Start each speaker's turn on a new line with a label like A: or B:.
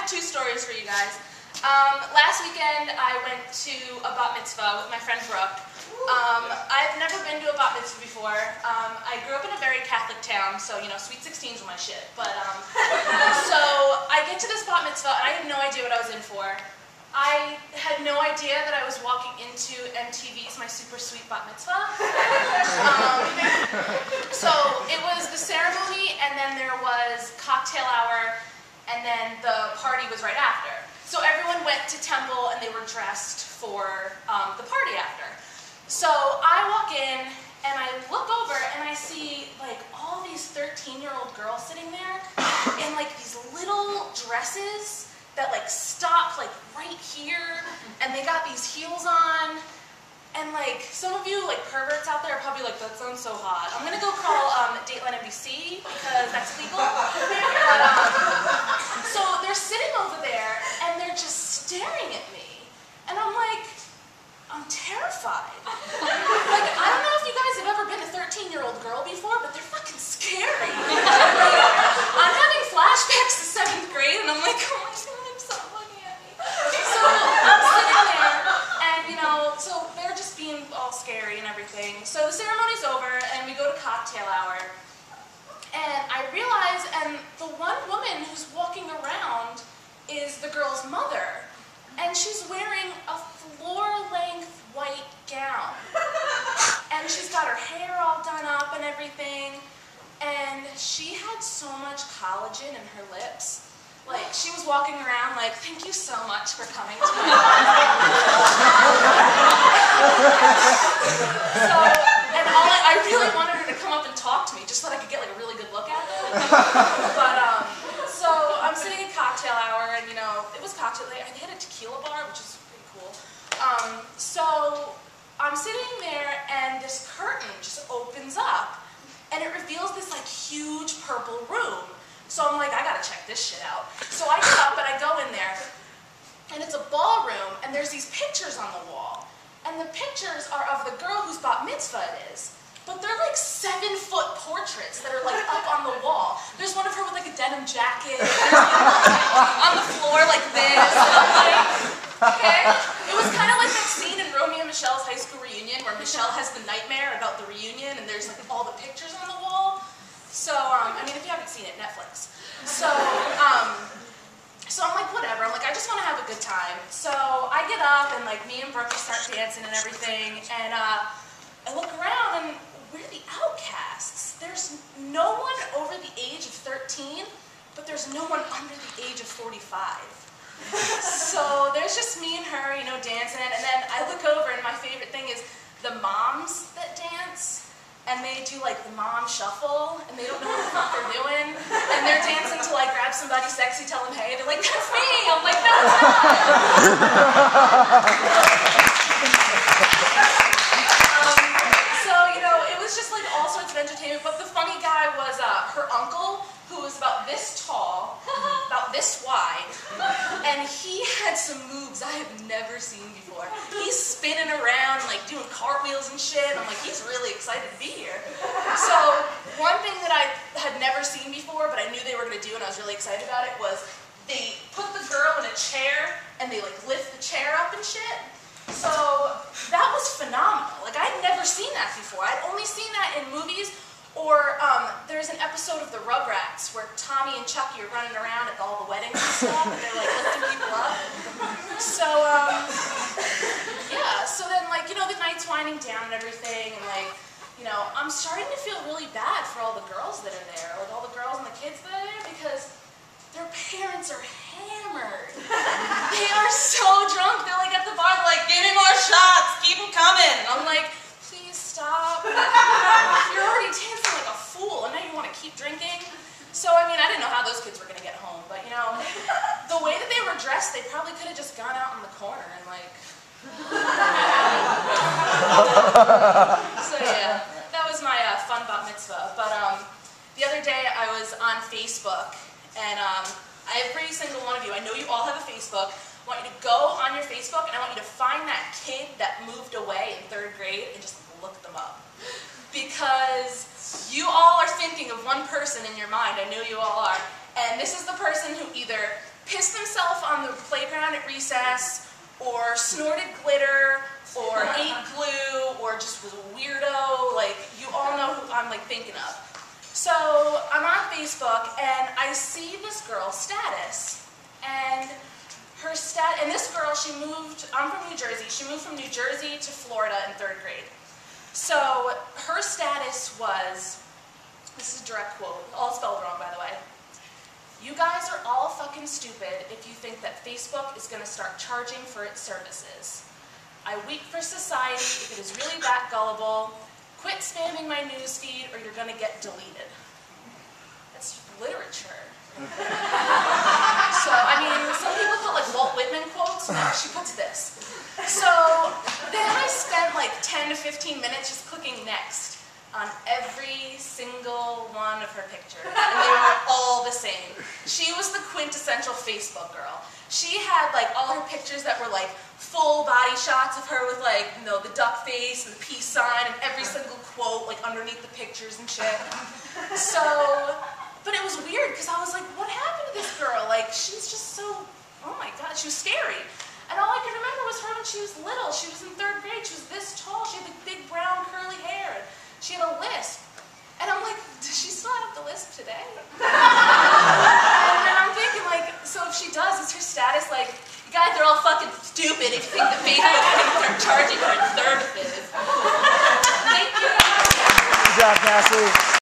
A: have two stories for you guys. Last weekend I went to a bat mitzvah with my friend Brooke. I've never been to a bat mitzvah before. I grew up in a very Catholic town, so you know, sweet 16s were my shit. But so I get to this bat mitzvah and I had no idea what I was in for. I had no idea that I was walking into MTV's My Super Sweet Bat Mitzvah. So it was the ceremony, and then there was cocktail hour, and then the party was right after. So everyone went to temple, and they were dressed for the party after. So I walk in, and I look over, and I see like all these 13-year-old girls sitting there in like these little dresses that like stop like right here, and they got these heels on, and like some of you like perverts out there are probably like, that sounds so hot. I'm gonna go call Dateline NBC because that's legal. But, so they're sitting over there and they're just staring at me, and I'm like, I'm terrified. Like, I don't know if you guys have ever been a 13-year-old girl before, but they're fucking scary. I'm having flashbacks to 7th grade, and I'm like, oh my god. So I'm sitting there, and you know, so they're just being all scary and everything. So the ceremony's over, and we go to cocktail hour, and I realize, and the one woman who's walking around is the girl's mother, and she's wearing a floor-length white gown, and she's got her hair all done up and everything, and she had so much collagen in her lips. Like, she was walking around like, thank you so much for coming to me. So, and I really wanted her to come up and talk to me just so that I could get like a really good look at them. But, so I'm sitting in cocktail hour, and you know, it was cocktail, they had a tequila bar, which is pretty cool. So I'm sitting there, and this curtain just opens up, and it reveals this like huge purple room. So I'm like, I gotta check this shit out. So I get up and I go in there, and it's a ballroom, and there's these pictures on the wall. And the pictures are of the girl whose bat mitzvah it is. But they're like 7-foot portraits that are like up on the wall. There's one of her with like a denim jacket, on the floor like this. Like, okay? It was kind of like that scene in Romeo and Michelle's high school reunion where Michelle has the nightmare about the reunion, and there's like all the pictures on the wall. So, I mean, if you haven't seen it, Netflix. So, so I'm like, whatever. I'm like, I just want to have a good time. So I get up, and like me and Brooke start dancing and everything, and I look around, and we're the outcasts. There's no one over the age of 13, but there's no one under the age of 45. So there's just me and her, you know, dancing, and then I look over, and my favorite thing is the moms that dance. And they do like the mom shuffle, and they don't know what the fuck they're doing, and they're dancing to like grab somebody sexy, tell them hey, they're like, that's me. I'm like, no, it's not. So you know, it was just like all sorts of entertainment. But the funny guy was her uncle, who was about this tall, about this wide, and he had some moves I have never seen before. He's spinning around, like doing cartwheels and shit. I'm like, he's really excited to be here. So one thing that I had never seen before, but I knew they were going to do, and I was really excited about it, was they put the girl in a chair, and they like lift the chair up and shit. So that was phenomenal. Like, I'd never seen that before. I'd only seen that in movies. Or there's an episode of the Rugrats where Tommy and Chucky are running around at all the weddings and stuff, and they're like lifting people up. So, yeah, so then like, you know, the night's winding down and everything, and like, you know, I'm starting to feel really bad for all the girls that are there, like all the girls and the kids that are there, because their parents are hammered. They are so drunk, they're like at the bar, they're like, give me more shots, keep them coming. And I'm like, stop. You're already dancing like a fool, and now you want to keep drinking? So, I mean, I didn't know how those kids were going to get home, but, you know, the way that they were dressed, they probably could have just gone out in the corner and, like... So, yeah, that was my fun bat mitzvah. But the other day, I was on Facebook, and every single one of you, I know you all have a Facebook. I want you to go on your Facebook, and I want you to find that kid that moved away in 3rd grade and just look them up. Because you all are thinking of one person in your mind, I know you all are, and this is the person who either pissed himself on the playground at recess, or snorted glitter, or ate glue, or just was a weirdo. Like, you all know who I'm like thinking of. So I'm on Facebook and I see this girl's status, and and this girl, I'm from New Jersey, she moved from New Jersey to Florida in 3rd grade. So her status was, this is a direct quote, all spelled wrong by the way, "You guys are all fucking stupid if you think that Facebook is going to start charging for its services. I weep for society if it is really that gullible. Quit spamming my newsfeed or you're going to get deleted." That's literature. So, I mean, some people put like Walt Whitman quotes, no, she puts this. So, then I spent like 10 to 15 minutes just clicking next on every single one of her pictures, and they were all the same. She was the quintessential Facebook girl. She had like all her pictures that were like full body shots of her with like, you know, the duck face and the peace sign and every single quote like underneath the pictures and shit. So, but it was weird because I was like, what happened to this girl? Like, she's just so, oh my God, she was scary. And all I could remember was her when she was little. She was in 3rd grade. She was this tall. She had the big brown curly hair. She had a lisp. And I'm like, does she still have the lisp today? And I'm thinking like, so if she does, is her status like, you guys are all fucking stupid if you think that Facebook thinks they're charging for its services. Thank you.
B: Good job, Cassie.